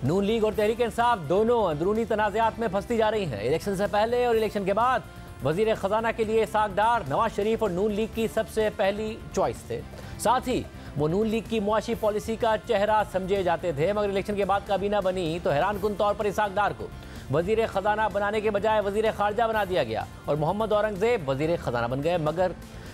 نون league اور تحریک انصاف دونوں اندرونی تنازعات میں پھنستی جا رہی ہیں۔ الیکشن سے پہلے اور الیکشن کے بعد وزیر خزانہ کے لیے اسحاق ڈار نواز شریف اور نون لیگ کی سب سے پہلی چوائس تھے۔ ساتھ ہی وہ نون لیگ کی معاشی پالیسی کا چہرہ سمجھے جاتے تھے، مگر الیکشن کے بعد کابینہ بنی تو حیران کن طور پر اسحاق ڈار کو وزیر خزانہ بنانے کے بجائے وزیر خارجہ بنا دیا گیا اور محمد اورنگزیب وزیر خزانہ بن گئے۔ مگر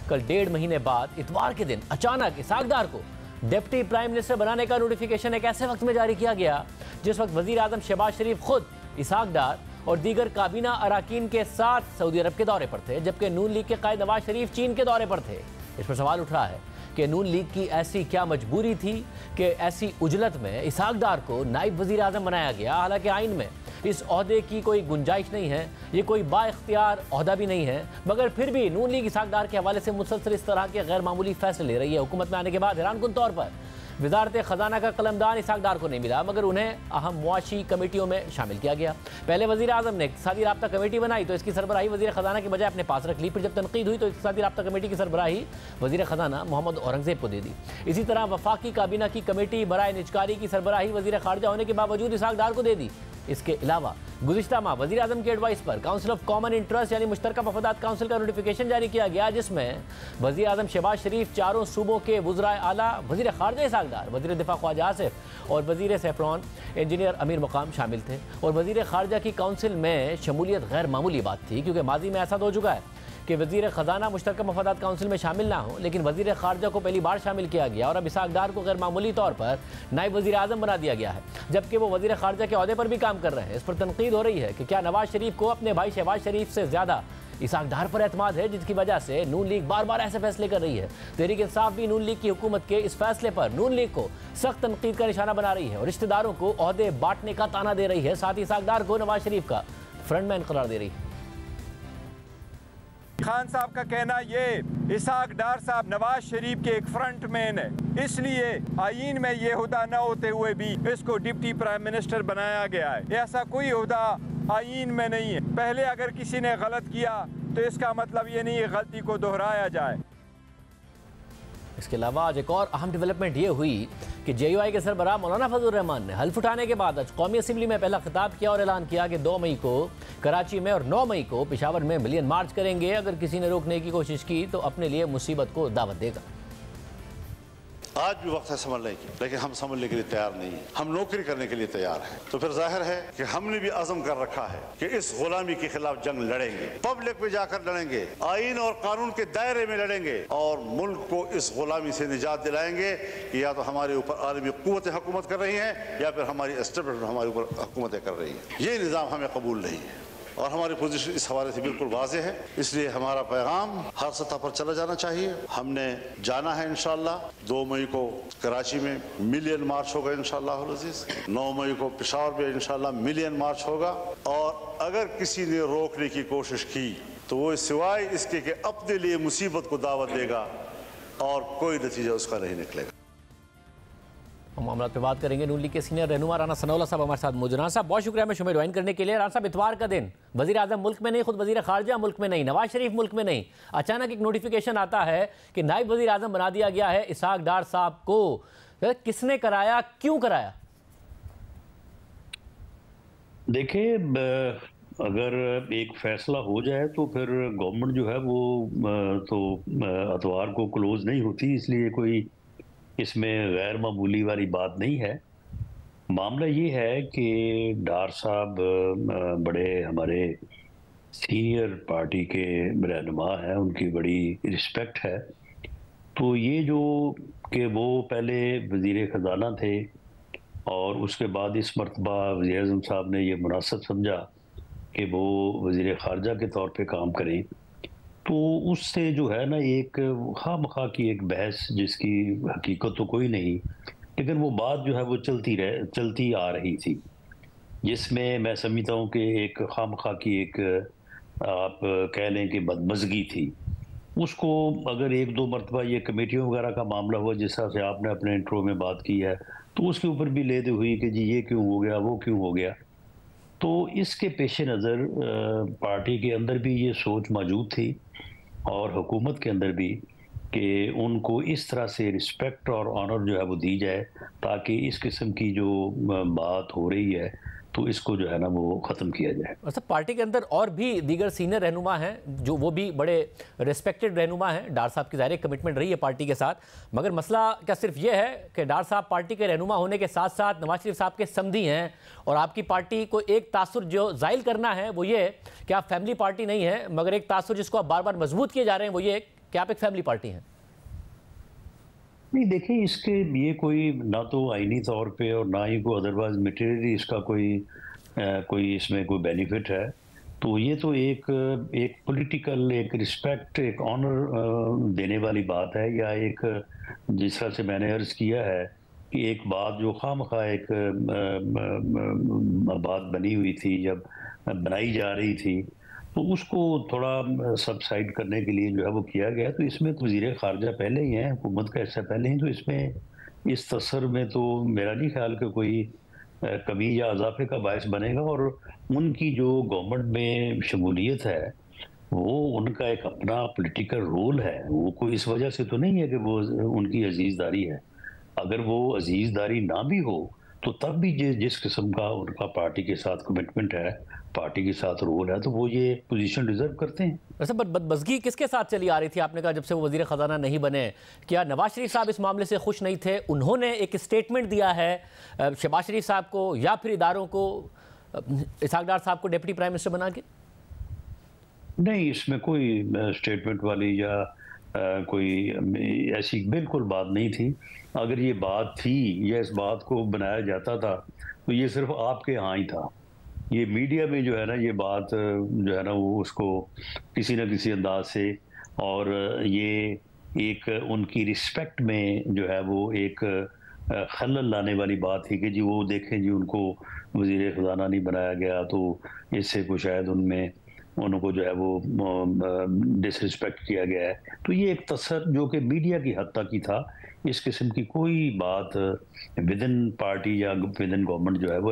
کل 1.5 مہینے بعد اتوار کے دن اچانک اسحاق ڈار کو ڈپٹی پرائم منسٹر بنانے کا نوٹیفیکیشن ایک ایسے وقت میں جاری کیا گیا جس وقت وزیر اعظم شہباز شریف خود اسحاق ڈار اور دیگر کابینہ اراکین کے ساتھ سعودی عرب کے دورے پر تھے، جبکہ نون لیگ کے قائد نواز شریف چین کے دورے پر تھے۔ اس پر سوال اٹھ رہا ہے کہ نون لیگ کی ایسی کیا مجبوری تھی کہ ایسی عجلت میں اسحاق ڈار کو نائب وزیر اعظم بنایا گیا، حالانکہ آئین میں اس عہدے کی کوئی گنجائش نہیں ہے، یہ کوئی با اختیار عہدہ بھی نہیں ہے، مگر پھر بھی نون لیگ اسحاق ڈار کے حوالے سے مسلسل اس طرح کے غیر معمولی فیصلے لے رہی ہے۔ حکومت میں آنے کے بعد حیران کن طور پر وزارت خزانہ کا قلمدان اسحاق ڈار کو نہیں ملا، مگر انہیں اہم معاشی کمیٹیوں میں شامل کیا گیا۔ پہلے وزیر اعظم نے اقتصادی رابطہ کمیٹی بنائی تو اس کی سربراہی وزیر خزانہ کے بجائے اپنے پاس رکھ لی، پھر جب تنقید ہوئی تو اقتصادی رابطہ کمیٹی کی سربراہی وزیر خزانہ محمد اورنگزیب کو دے دی۔ اسی طرح وفاقی کابینہ کی کمیٹی برائے نجکاری کی سربراہی وزیر خارجہ ہونے کے باوجود اسحاق ڈار کو دے دی۔ اس کے علاوہ گزشتہ ماہ وزیر اعظم کے advice per council of common interest یعنی مشترکہ مفادات کاؤنسل کا نوٹیفیکیشن جاری کیا گیا، جس میں وزیر اعظم شہباز شریف، چاروں صوبوں کے وزرائے اعلیٰ، وزیر خارجہ اسحاق ڈار، وزیر دفاع خواجہ آصف اور وزیر سیفران انجینئر امیر مقام شامل تھے۔ اور وزیر خارجہ کی کاؤنسل میں شمولیت غیر معمولی بات تھی، کیونکہ ماضی میں ایسا تو ہو چکا ہے کہ وزیر خزانہ مشترکہ مفادات کاؤنسل میں شامل نہ ہوں، لیکن وزیر خارجہ کو پہلی بار شامل کیا گیا اور اب اسحاق ڈار کو غیر معمولی طور پر نائب وزیر اعظم بنا دیا گیا ہے، جبکہ وہ وزیر خارجہ کے عہدے پر بھی کام کر رہے ہیں۔ اس پر تنقید ہو رہی ہے کہ کیا نواز شریف کو اپنے بھائی شہباز شریف سے زیادہ اسحاق ڈار پر اعتماد ہے، جس کی وجہ سے نون لیگ بار بار ایسے فیصلے کر رہی ہے۔ تحریک انصاف بھی نون لیگ کی حکومت کے اس فیصلے پر نون لیگ کو سخت تنقید کا نشانہ بنا رہی ہے اور رشتہ داروں کو عہدے بانٹنے کا طعنہ دے رہی ہے، ساتھ ہی اسحاق ڈار کو نواز شریف کا فرنٹ مین قرار دے رہی ہے۔ خان صاحب کا کہنا یہ اسحاق ڈار صاحب نواز شریف کے ایک فرنٹ مین ہے، اس لیے آئین میں یہ عہدہ نہ ہوتے ہوئے بھی اس کو ڈپٹی پرائم منسٹر بنایا گیا ہے۔ ایسا کوئی عہدہ آئین میں نہیں ہے۔ پہلے اگر کسی نے غلط کیا تو اس کا مطلب یہ نہیں ہے غلطی کو دہرایا جائے۔ اس کے علاوہ آج ایک اور اہم ڈیولپمنٹ یہ ہوئی کہ جے یو آئی کے سربراہ مولانا فضل الرحمان نے حلف اٹھانے کے بعد آج قومی اسمبلی میں پہلا خطاب کیا اور اعلان کیا کہ 2 مئی کو کراچی میں اور 9 مئی کو پشاور میں ملین مارچ کریں گے۔ اگر کسی نے روکنے کی کوشش کی تو اپنے لیے مصیبت کو دعوت دے گا۔ آج بھی وقت ہے سنبھلنے کی، لیکن ہم سنبھلنے کے لیے تیار نہیں ہیں، ہم نوکری کرنے کے لیے تیار ہیں۔ تو پھر ظاہر ہے کہ ہم نے بھی عزم کر رکھا ہے کہ اس غلامی کے خلاف جنگ لڑیں گے، پبلک میں جا کر لڑیں گے، آئین اور قانون کے دائرے میں لڑیں گے اور ملک کو اس غلامی سے نجات دلائیں گے کہ یا تو ہمارے اوپر عالمی قوتیں حکومت کر رہی ہیں یا پھر ہماری اسٹیبلشمنٹ ہمارے اوپر حکومتیں کر رہی ہیں۔ یہ نظام ہمیں قبول نہیں ہے اور ہماری پوزیشن اس حوالے سے بالکل واضح ہے، اس لیے ہمارا پیغام ہر سطح پر چلا جانا چاہیے۔ ہم نے جانا ہے انشاءاللہ 2 مئی کو کراچی میں ملین مارچ ہوگا انشاءاللہ العزیز، 9 مئی کو پشاور میں انشاءاللہ ملین مارچ ہوگا، اور اگر کسی نے روکنے کی کوشش کی تو وہ سوائے اس کے کہ اپنے لیے مصیبت کو دعوت دے گا اور کوئی نتیجہ اس کا نہیں نکلے گا۔ ہم معاملات پہ بات کریں گے۔ نون لیگ کے سینئر رہنما رانا ثناء اللہ صاحب ہمارے ساتھ موجود ہیں۔ رانا صاحب بہت شکریہ ہمیں شو میں جوائن کرنے کے لیے۔ رانا صاحب اتوار کا دن وزیر اعظم ملک میں نہیں، خود وزیر خارجہ ملک میں نہیں، نواز شریف ملک میں نہیں، اچانک ایک نوٹیفیکیشن آتا ہے کہ نائب وزیر اعظم بنا دیا گیا ہے اسحاق ڈار صاحب کو۔ کس نے کرایا، کیوں کرایا؟ دیکھیں، اگر ایک فیصلہ ہو جائے تو پھر گورنمنٹ جو ہے وہ تو اتوار کو کلوز نہیں ہوتی، اس لیے کوئی اس میں غیر معمولی والی بات نہیں ہے۔ معاملہ یہ ہے کہ ڈار صاحب بڑے ہمارے سینئر پارٹی کے رہنما ہیں، ان کی بڑی رسپیکٹ ہے، تو یہ جو کہ وہ پہلے وزیر خزانہ تھے اور اس کے بعد اس مرتبہ وزیر اعظم صاحب نے یہ مناسب سمجھا کہ وہ وزیر خارجہ کے طور پہ کام کریں، تو اس سے جو ہے نا ایک خواہ مخواہ کی ایک بحث جس کی حقیقت تو کوئی نہیں، لیکن وہ بات جو ہے وہ چلتی آ رہی تھی، جس میں میں سمجھتا ہوں کہ ایک خواہ مخواہ کی ایک آپ کہہ لیں کہ بدمزگی تھی۔ اس کو اگر 1-2 مرتبہ یہ کمیٹیوں وغیرہ کا معاملہ ہوا جس طرح سے آپ نے اپنے انٹرو میں بات کی ہے، تو اس کے اوپر بھی لے دے ہوئی کہ جی یہ کیوں ہو گیا، وہ کیوں ہو گیا۔ تو اس کے پیش نظر پارٹی کے اندر بھی یہ سوچ موجود تھی اور حکومت کے اندر بھی کہ ان کو اس طرح سے رسپیکٹ اور آنر جو ہے وہ دی جائے تاکہ اس قسم کی جو بات ہو رہی ہے تو اس کو جو ہے نا وہ ختم کیا جائے۔ اور سب پارٹی کے اندر اور بھی دیگر سینئر رہنما ہیں جو وہ بھی بڑے ریسپیکٹڈ رہنما ہیں، ڈار صاحب کی ظاہر کمٹمنٹ رہی ہے پارٹی کے ساتھ، مگر مسئلہ کیا صرف یہ ہے کہ ڈار صاحب پارٹی کے رہنما ہونے کے ساتھ ساتھ نواز شریف صاحب کے سمدھی ہیں، اور آپ کی پارٹی کو ایک تاثر جو زائل کرنا ہے وہ یہ کہ آپ فیملی پارٹی نہیں ہیں، مگر ایک تاثر جس کو آپ بار بار مضبوط کیے جا رہے ہیں وہ یہ کہ آپ ایک فیملی پارٹی ہیں؟ نہیں دیکھیں، اس کے یہ کوئی نہ تو آئینی طور پہ اور نہ ہی کوئی ادروائز میٹیریلی اس کا کوئی اس میں کوئی بینیفٹ ہے، تو یہ تو ایک پولیٹیکل ایک رسپیکٹ ایک آنر دینے والی بات ہے، یا ایک جس طرح سے میں نے عرض کیا ہے کہ ایک بات جو خواہ ایک بات بنی ہوئی تھی جب بنائی جا رہی تھی تو اس کو تھوڑا سبسائڈ کرنے کے لیے جو ہے وہ کیا گیا، تو اس میں تو وزیر خارجہ پہلے ہی ہیں، حکومت کا حصہ پہلے ہی، تو اس میں اس تاثر میں تو میرا نہیں خیال کہ کوئی کمی یا اضافے کا باعث بنے گا، اور ان کی جو گورنمنٹ میں شمولیت ہے وہ ان کا ایک اپنا پولیٹیکل رول ہے، وہ کوئی اس وجہ سے تو نہیں ہے کہ وہ ان کی عزیز داری ہے۔ اگر وہ عزیز داری نہ بھی ہو تو تب بھی جس قسم کا ان کا پارٹی کے ساتھ کمٹمنٹ ہے، پارٹی کے ساتھ رول ہے، تو وہ یہ پوزیشن ڈیزرو کرتے ہیں۔ ویسے بدمزگی کس کے ساتھ چلی آ رہی تھی؟ آپ نے کہا جب سے وہ وزیر خزانہ نہیں بنے، کیا نواز شریف صاحب اس معاملے سے خوش نہیں تھے؟ انہوں نے ایک اسٹیٹمنٹ دیا ہے شہباز شریف صاحب کو یا پھر اداروں کو اسحاق ڈار صاحب کو ڈپٹی پرائم منسٹر بنا کے؟ نہیں، اس میں کوئی اسٹیٹمنٹ والی یا کوئی ایسی بالکل بات نہیں تھی۔ اگر یہ بات تھی یا اس بات کو بنایا جاتا تھا تو یہ صرف آپ کے ہاں ہی تھا، یہ میڈیا میں جو ہے نا یہ بات جو ہے نا وہ اس کو کسی نہ کسی انداز سے، اور یہ ایک ان کی رسپیکٹ میں جو ہے وہ ایک خلل لانے والی بات تھی کہ جی وہ دیکھیں جی ان کو وزیر خزانہ نہیں بنایا گیا تو اس سے کچھ شاید ان کو جو ہے وہ ڈس رسپیکٹ کیا گیا ہے، تو یہ ایک تصر جو کہ میڈیا کی حد تک ہی تھا، اس قسم کی کوئی بات ودن پارٹی یا ودن گورنمنٹ جو ہے وہ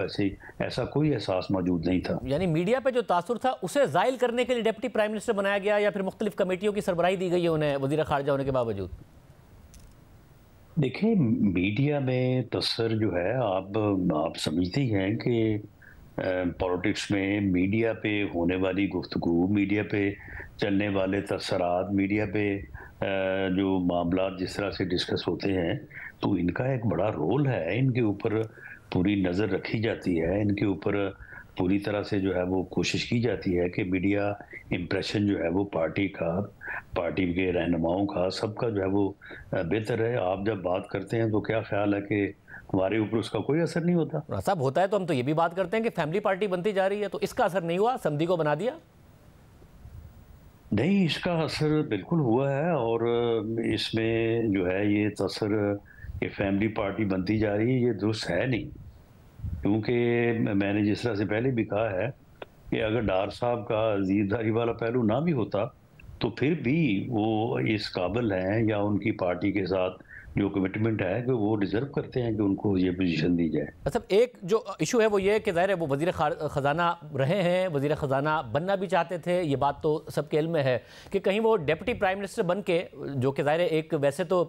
ایسا کوئی احساس موجود نہیں تھا۔ یعنی میڈیا پہ جو تاثر تھا اسے زائل کرنے کے لیے ڈپٹی پرائم منسٹر بنایا گیا، یا پھر مختلف کمیٹیوں کی سربراہی دی گئی ہے انہیں وزیر خارجہ ہونے کے باوجود؟ دیکھیں، میڈیا میں تصر جو ہے آپ سمجھتے ہی ہیں کہ پالیٹکس میں میڈیا پہ ہونے والی گفتگو، میڈیا پہ چلنے والے تاثرات، میڈیا پہ جو معاملات جس طرح سے ڈسکس ہوتے ہیں تو ان کا ایک بڑا رول ہے، ان کے اوپر پوری نظر رکھی جاتی ہے، ان کے اوپر پوری طرح سے جو ہے وہ کوشش کی جاتی ہے کہ میڈیا امپریشن جو ہے وہ پارٹی کا، پارٹی کے رہنماؤں کا، سب کا جو ہے وہ بہتر ہے۔ آپ جب بات کرتے ہیں تو کیا خیال ہے کہ ہمارے اوپر اس کا کوئی اثر نہیں ہوتا؟ صاحب ہوتا ہے تو ہم تو یہ بھی بات کرتے ہیں کہ فیملی پارٹی بنتی جا رہی ہے، تو اس کا اثر نہیں ہوا؟ سمدھی کو بنا دیا؟ نہیں، اس کا اثر بالکل ہوا ہے، اور اس میں جو ہے یہ تصر کہ فیملی پارٹی بنتی جا رہی ہے یہ درست ہے نہیں، کیونکہ میں نے جس طرح سے پہلے بھی کہا ہے کہ اگر ڈار صاحب کا عزیزداری والا پہلو نہ بھی ہوتا تو پھر بھی وہ اس قابل ہیں، یا ان کی پارٹی کے ساتھ جو کمٹمنٹ ہے کہ وہ ڈیزرو کرتے ہیں کہ ان کو یہ پوزیشن دی جائے۔ مطلب ایک جو ایشو ہے وہ یہ کہ ظاہر ہے وہ وزیر خزانہ رہے ہیں، وزیر خزانہ بننا بھی چاہتے تھے، یہ بات تو سب کے علم میں ہے کہ کہیں وہ ڈپٹی پرائم منسٹر بن کے، جو کہ ظاہر ہے ایک ویسے تو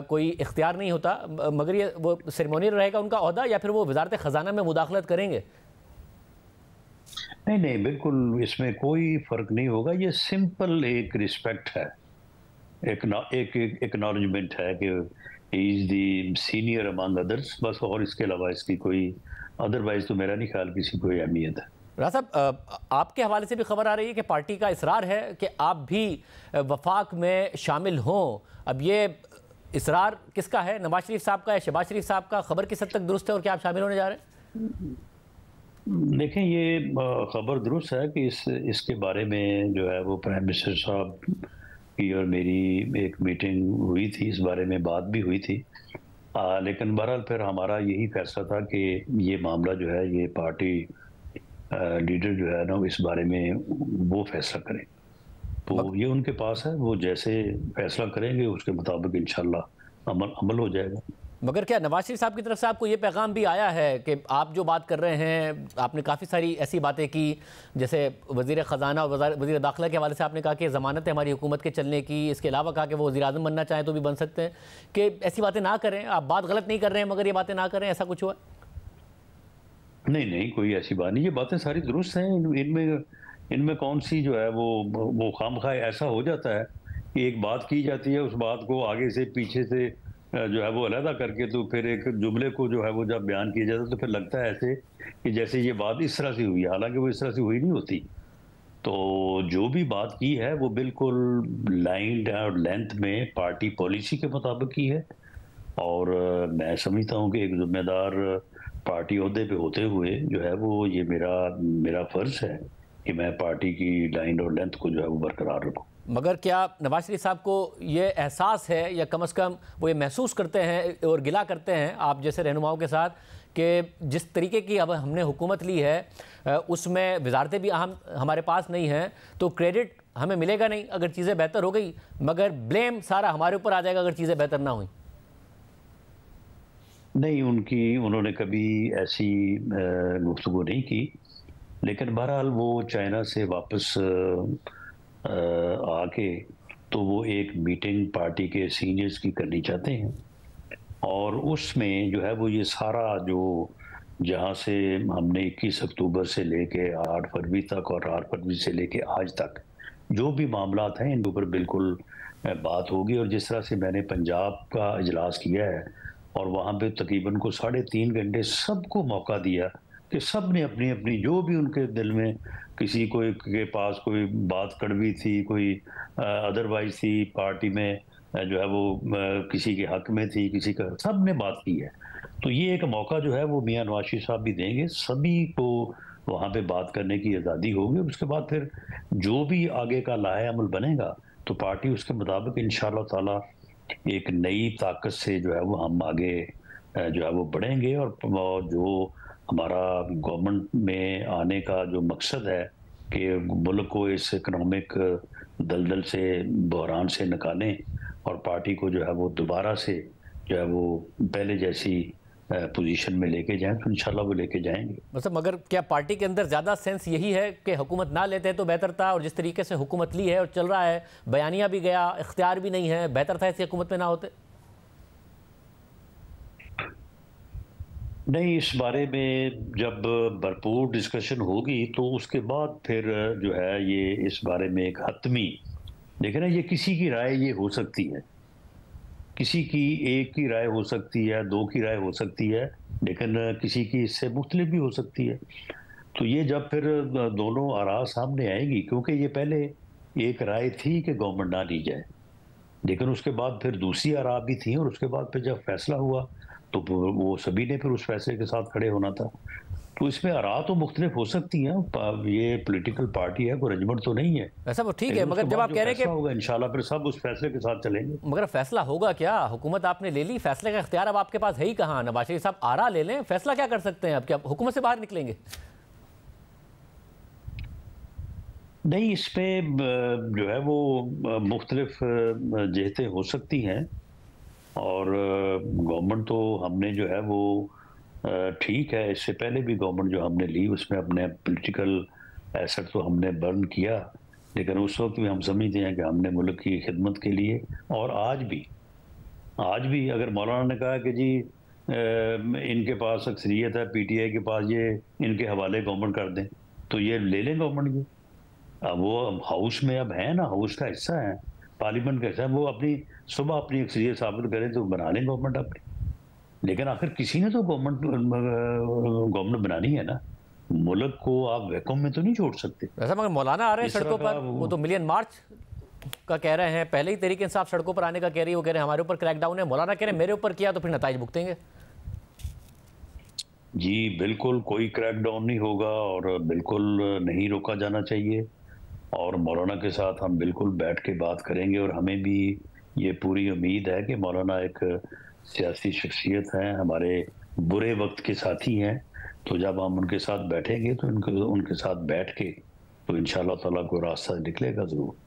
کوئی اختیار نہیں ہوتا، مگر یہ وہ سیریمونیل رہے گا ان کا عہدہ، یا پھر وہ وزارت خزانہ میں مداخلت کریں گے؟ نہیں، بالکل اس میں کوئی فرق نہیں ہوگا، یہ سمپل ایک رسپیکٹ ہے، ایک اکنالجمنٹ ہے کہ ہی از دی سینئر امانگ ادرس، بس، اور اس کے علاوہ اس کی کوئی ادروائز تو میرا نہیں خیال کسی کوئی اہمیت ہے۔ راز صاحب، آپ کے حوالے سے بھی خبر آ رہی ہے کہ پارٹی کا اصرار ہے کہ آپ بھی وفاق میں شامل ہوں، اب یہ اصرار کس کا ہے؟ نواز شریف صاحب کا ہے، شہباز شریف صاحب کا؟ خبر کس حد تک درست ہے اور کیا آپ شامل ہونے جا رہے ہیں؟ دیکھیں، یہ خبر درست ہے کہ اس کے بارے میں جو ہے وہ پرائم منسٹر صاحب کی اور میری ایک میٹنگ ہوئی تھی، اس بارے میں بات بھی ہوئی تھی، لیکن بہرحال پھر ہمارا یہی فیصلہ تھا کہ یہ معاملہ جو ہے یہ پارٹی لیڈر جو ہے نا اس بارے میں وہ فیصلہ کریں، تو یہ ان کے پاس ہے، وہ جیسے فیصلہ کریں گے اس کے مطابق انشاءاللہ عمل ہو جائے گا۔ مگر کیا نواز شریف صاحب کی طرف سے آپ کو یہ پیغام بھی آیا ہے کہ آپ جو بات کر رہے ہیں، آپ نے کافی ساری ایسی باتیں کی، جیسے وزیر خزانہ اور وزیر داخلہ کے حوالے سے آپ نے کہا کہ ضمانت ہے ہماری حکومت کے چلنے کی، اس کے علاوہ کہا کہ وہ وزیر اعظم بننا چاہیں تو بھی بن سکتے ہیں، کہ ایسی باتیں نہ کریں، آپ بات غلط نہیں کر رہے ہیں مگر یہ باتیں نہ کریں، ایسا کچھ ہوا؟ نہیں کوئی ایسی بات نہیں، یہ باتیں ساری درست ہیں، ان میں کون سی جو ہے وہ خامخواہ ایسا ہو جاتا ہے کہ ایک بات کی جاتی ہے، اس بات کو آگے سے پیچھے سے جو ہے وہ علیحدہ کر کے تو پھر ایک جملے کو جو ہے وہ جب بیان کیا جاتا ہے تو پھر لگتا ہے ایسے کہ جیسے یہ بات اس طرح سے ہوئی ہے، حالانکہ وہ اس طرح سے ہوئی نہیں ہوتی۔ تو جو بھی بات کی ہے وہ بالکل لائن اور لینتھ میں پارٹی پالیسی کے مطابق کی ہے، اور میں سمجھتا ہوں کہ ایک ذمہ دار پارٹی عہدے پہ ہوتے ہوئے جو ہے وہ یہ میرا فرض ہے کہ میں پارٹی کی لائن اور لینتھ کو جو ہے وہ برقرار رکھوں۔ مگر کیا نواز شریف صاحب کو یہ احساس ہے یا کم از کم وہ یہ محسوس کرتے ہیں اور گلہ کرتے ہیں آپ جیسے رہنماؤں کے ساتھ کہ جس طریقے کی اب ہم نے حکومت لی ہے اس میں وزارتیں بھی اہم ہمارے پاس نہیں ہیں، تو کریڈٹ ہمیں ملے گا نہیں اگر چیزیں بہتر ہو گئی، مگر بلیم سارا ہمارے اوپر آ جائے گا اگر چیزیں بہتر نہ ہوئیں؟ نہیں، انہوں نے کبھی ایسی گفتگو نہیں کی، لیکن بہرحال وہ چائنا سے واپس آ کے تو وہ ایک میٹنگ پارٹی کے سینئرز کی کرنی چاہتے ہیں، اور اس میں جو ہے وہ یہ سارا جو جہاں سے ہم نے 21 اکتوبر سے لے کے 8 فروری تک اور 8 فروری سے لے کے آج تک جو بھی معاملات ہیں ان کے اوپر بالکل بات ہوگی، اور جس طرح سے میں نے پنجاب کا اجلاس کیا ہے اور وہاں پہ تقریباً کو 3.5 گھنٹے سب کو موقع دیا کہ سب نے اپنی اپنی جو بھی ان کے دل میں کسی کوئی کے پاس کوئی بات کڑوی تھی، کوئی ادروائز تھی، پارٹی میں جو ہے وہ کسی کے حق میں تھی، کسی کا، سب نے بات کی ہے۔ تو یہ ایک موقع جو ہے وہ میاں نواز شریف صاحب بھی دیں گے، سبھی کو وہاں پہ بات کرنے کی آزادی ہوگی، اور اس کے بعد پھر جو بھی آگے کا لائحہ عمل بنے گا تو پارٹی اس کے مطابق انشاءاللہ تعالی ایک نئی طاقت سے جو ہے وہ ہم آگے جو ہے وہ بڑھیں گے، اور جو ہمارا گورنمنٹ میں آنے کا جو مقصد ہے کہ ملک کو اس اکنامک دلدل سے، بحران سے نکالیں اور پارٹی کو جو ہے وہ دوبارہ سے جو ہے وہ پہلے جیسی پوزیشن میں لے کے جائیں، تو انشاءاللہ وہ لے کے جائیں گے۔ مطلب مگر کیا پارٹی کے اندر زیادہ سینس یہی ہے کہ حکومت نہ لیتے تو بہتر تھا، اور جس طریقے سے حکومت لی ہے اور چل رہا ہے، بیانیہ بھی گیا، اختیار بھی نہیں ہے، بہتر تھا ایسی حکومت میں نہ ہوتے؟ نہیں، اس بارے میں جب بھرپور ڈسکشن ہوگی تو اس کے بعد پھر جو ہے یہ اس بارے میں ایک حتمی، دیکھیں نا، یہ کسی کی رائے یہ ہو سکتی ہے، کسی کی ایک کی رائے ہو سکتی ہے، 2 کی رائے ہو سکتی ہے، لیکن کسی کی اس سے مختلف بھی ہو سکتی ہے۔ تو یہ جب پھر دونوں آراء سامنے آئیں گی، کیونکہ یہ پہلے ایک رائے تھی کہ گورنمنٹ نہ لی جائے، لیکن اس کے بعد پھر دوسری آراء بھی تھیں، اور اس کے بعد پھر جب فیصلہ ہوا تو وہ سبھی نے پھر اس فیصلے کے ساتھ کھڑے ہونا تھا۔ تو اس میں آراء تو مختلف ہو سکتی ہیں، یہ پولیٹیکل پارٹی ہے، کوئی رجمنٹ تو نہیں ہے، ایسا وہ ٹھیک ہے، مگر جب آپ کہہ رہے ہیں کہ ہوگا انشاءاللہ پھر سب اس فیصلے کے ساتھ چلیں گے۔ مگر فیصلہ ہوگا کیا؟ حکومت آپ نے لے لی، فیصلے کا اختیار اب آپ کے پاس ہے ہی کہاں؟ نواز شریف صاحب آراء لے لیں، فیصلہ کیا کر سکتے ہیں؟ اب کیا حکومت سے باہر نکلیں گے؟ نہیں، اس پہ جو ہے وہ مختلف جہتیں ہو سکتی ہیں، اور گورنمنٹ تو ہم نے جو ہے وہ ٹھیک ہے، اس سے پہلے بھی گورنمنٹ جو ہم نے لی اس میں اپنے پولیٹیکل ایسٹ تو ہم نے برن کیا، لیکن اس وقت بھی ہم سمجھتے ہیں کہ ہم نے ملک کی خدمت کے لیے، اور آج بھی اگر مولانا نے کہا کہ جی ان کے پاس اکثریت ہے، پی ٹی آئی کے پاس، یہ ان کے حوالے گورنمنٹ کر دیں، تو یہ لے لیں گورنمنٹ یہ، وہ ہاؤس میں اب ہیں نا، ہاؤس کا حصہ ہے، پارلیمنٹ کا حصہ ہے، وہ صبح اپنی اکثریت ثابت کریں تو بنا لیں گورنمنٹ اپنی، لیکن آخر کسی نے تو گورنمنٹ بنانی ہے نا، ملک کو آپ ویکوم میں تو نہیں چھوڑ سکتے۔ ویسا مگر مولانا آ رہے ہیں سڑکوں پر، وہ تو ملین مارچ کا کہہ رہے ہیں، پہلے ہی تحریک انصاف سڑکوں پر آنے کا کہہ رہی ہے، وہ کہہ رہے ہیں ہمارے اوپر کریک ڈاؤن ہے، مولانا کہہ رہے ہیں میرے اوپر کیا تو پھر نتائج بھگتیں گے۔ جی بالکل کوئی کریک ڈاؤن نہیں ہوگا، اور بالکل نہیں روکا جانا چاہیے، اور مولانا کے ساتھ ہم بالکل بیٹھ کے بات کریں گے، اور ہمیں بھی یہ پوری امید ہے کہ مولانا ایک سیاسی شخصیت ہیں، ہمارے برے وقت کے ساتھی ہیں، تو جب ہم ان کے ساتھ بیٹھیں گے تو ان کے ساتھ بیٹھ کے تو انشاءاللہ تعالیٰ کو راستہ نکلے گا ضرور۔